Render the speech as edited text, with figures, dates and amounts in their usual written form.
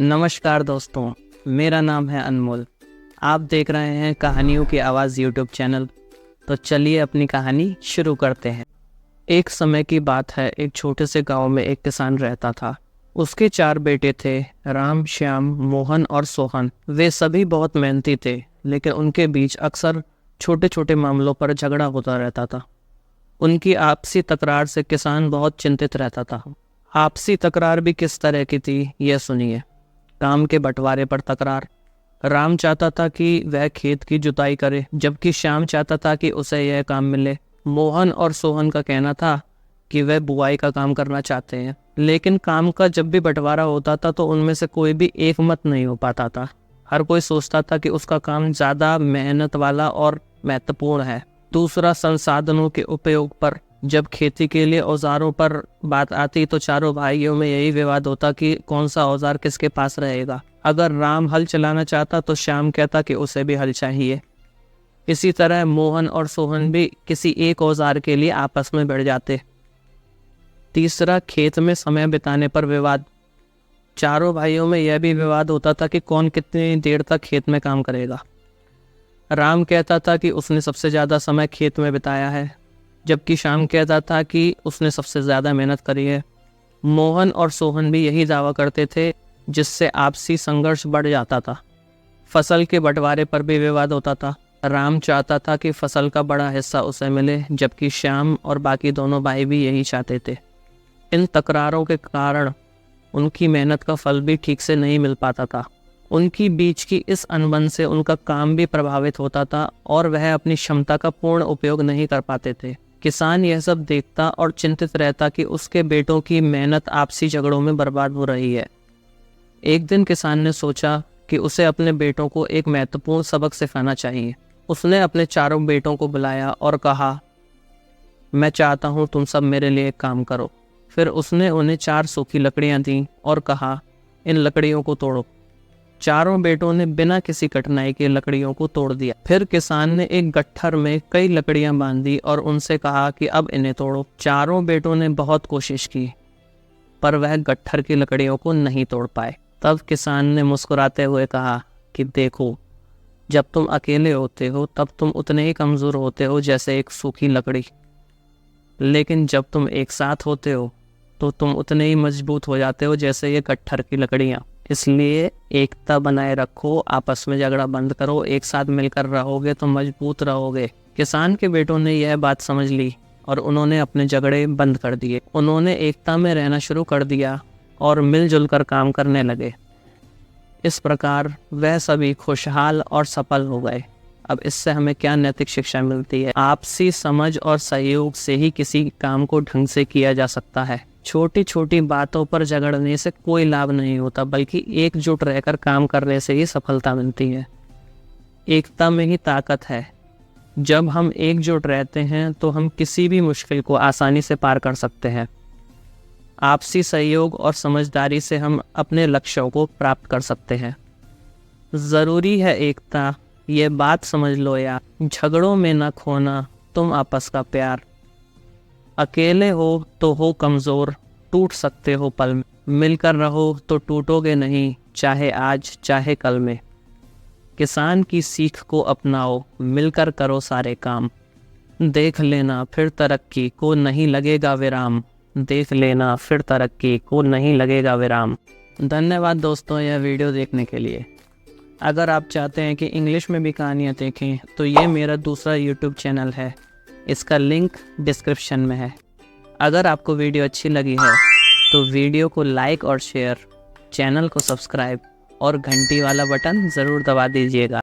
नमस्कार दोस्तों, मेरा नाम है अनमोल। आप देख रहे हैं कहानियों की आवाज़ यूट्यूब चैनल। तो चलिए अपनी कहानी शुरू करते हैं। एक समय की बात है, एक छोटे से गांव में एक किसान रहता था। उसके 4 बेटे थे, राम, श्याम, मोहन और सोहन। वे सभी बहुत मेहनती थे, लेकिन उनके बीच अक्सर छोटे छोटे मामलों पर झगड़ा होता रहता था। उनकी आपसी तकरार से किसान बहुत चिंतित रहता था। आपसी तकरार भी किस तरह की थी, यह सुनिए। काम के बंटवारे पर तकरार। राम चाहता था कि वह खेत की जुताई करे, जबकि श्याम चाहता था कि उसे यह काम मिले। मोहन और सोहन का कहना था कि वह बुआई का काम करना चाहते हैं, लेकिन काम का जब भी बंटवारा होता था तो उनमें से कोई भी एक मत नहीं हो पाता था। हर कोई सोचता था कि उसका काम ज़्यादा मेहनत वाला और महत्वपूर्ण है। दूसरा, संसाधनों के उपयोग पर। जब खेती के लिए औजारों पर बात आती तो चारों भाइयों में यही विवाद होता कि कौन सा औजार किसके पास रहेगा। अगर राम हल चलाना चाहता तो श्याम कहता कि उसे भी हल चाहिए। इसी तरह मोहन और सोहन भी किसी एक औजार के लिए आपस में भिड़ जाते। तीसरा, खेत में समय बिताने पर विवाद। चारों भाइयों में यह भी विवाद होता था कि कौन कितनी देर तक खेत में काम करेगा। राम कहता था कि उसने सबसे ज़्यादा समय खेत में बिताया है, जबकि श्याम कहता था कि उसने सबसे ज़्यादा मेहनत करी है। मोहन और सोहन भी यही दावा करते थे, जिससे आपसी संघर्ष बढ़ जाता था। फसल के बंटवारे पर भी विवाद होता था। राम चाहता था कि फसल का बड़ा हिस्सा उसे मिले, जबकि श्याम और बाकी दोनों भाई भी यही चाहते थे। इन तकरारों के कारण उनकी मेहनत का फल भी ठीक से नहीं मिल पाता था। उनकी बीच की इस अनबन से उनका काम भी प्रभावित होता था और वह अपनी क्षमता का पूर्ण उपयोग नहीं कर पाते थे। किसान यह सब देखता और चिंतित रहता कि उसके बेटों की मेहनत आपसी झगड़ों में बर्बाद हो रही है। एक दिन किसान ने सोचा कि उसे अपने बेटों को एक महत्वपूर्ण सबक सिखाना चाहिए। उसने अपने चारों बेटों को बुलाया और कहा, मैं चाहता हूँ तुम सब मेरे लिए एक काम करो। फिर उसने उन्हें 4 सूखी लकड़ियाँ दी और कहा, इन लकड़ियों को तोड़ो। चारों बेटों ने बिना किसी कठिनाई के लकड़ियों को तोड़ दिया। फिर किसान ने एक गट्ठर में कई लकड़ियां बांधी और उनसे कहा कि अब इन्हें तोड़ो। चारों बेटों ने बहुत कोशिश की, पर वह गट्ठर की लकड़ियों को नहीं तोड़ पाए। तब किसान ने मुस्कुराते हुए कहा कि देखो, जब तुम अकेले होते हो तब तुम उतने ही कमज़ोर होते हो जैसे एक सूखी लकड़ी, लेकिन जब तुम एक साथ होते हो तो तुम उतने ही मजबूत हो जाते हो जैसे ये गट्ठर की लकड़ियाँ। इसलिए एकता बनाए रखो, आपस में झगड़ा बंद करो, एक साथ मिलकर रहोगे तो मजबूत रहोगे। किसान के बेटों ने यह बात समझ ली और उन्होंने अपने झगड़े बंद कर दिए। उन्होंने एकता में रहना शुरू कर दिया और मिलजुल कर काम करने लगे। इस प्रकार वह सभी खुशहाल और सफल हो गए। अब इससे हमें क्या नैतिक शिक्षा मिलती है? आपसी समझ और सहयोग से ही किसी काम को ढंग से किया जा सकता है। छोटी छोटी बातों पर झगड़ने से कोई लाभ नहीं होता, बल्कि एकजुट रहकर काम करने से ही सफलता मिलती है। एकता में ही ताकत है। जब हम एकजुट रहते हैं तो हम किसी भी मुश्किल को आसानी से पार कर सकते हैं। आपसी सहयोग और समझदारी से हम अपने लक्ष्यों को प्राप्त कर सकते हैं। ज़रूरी है एकता, ये बात समझ लो यार। झगड़ों में न खोना तुम आपस का प्यार। अकेले हो तो हो कमज़ोर, टूट सकते हो पल में। मिलकर रहो तो टूटोगे नहीं, चाहे आज चाहे कल में। किसान की सीख को अपनाओ, मिलकर करो सारे काम। देख लेना फिर तरक्की को नहीं लगेगा विराम। देख लेना फिर तरक्की को नहीं लगेगा विराम। धन्यवाद दोस्तों यह वीडियो देखने के लिए। अगर आप चाहते हैं कि इंग्लिश में भी कहानियाँ देखें तो ये मेरा दूसरा यूट्यूब चैनल है, इसका लिंक डिस्क्रिप्शन में है। अगर आपको वीडियो अच्छी लगी है तो वीडियो को लाइक और शेयर, चैनल को सब्सक्राइब और घंटी वाला बटन ज़रूर दबा दीजिएगा।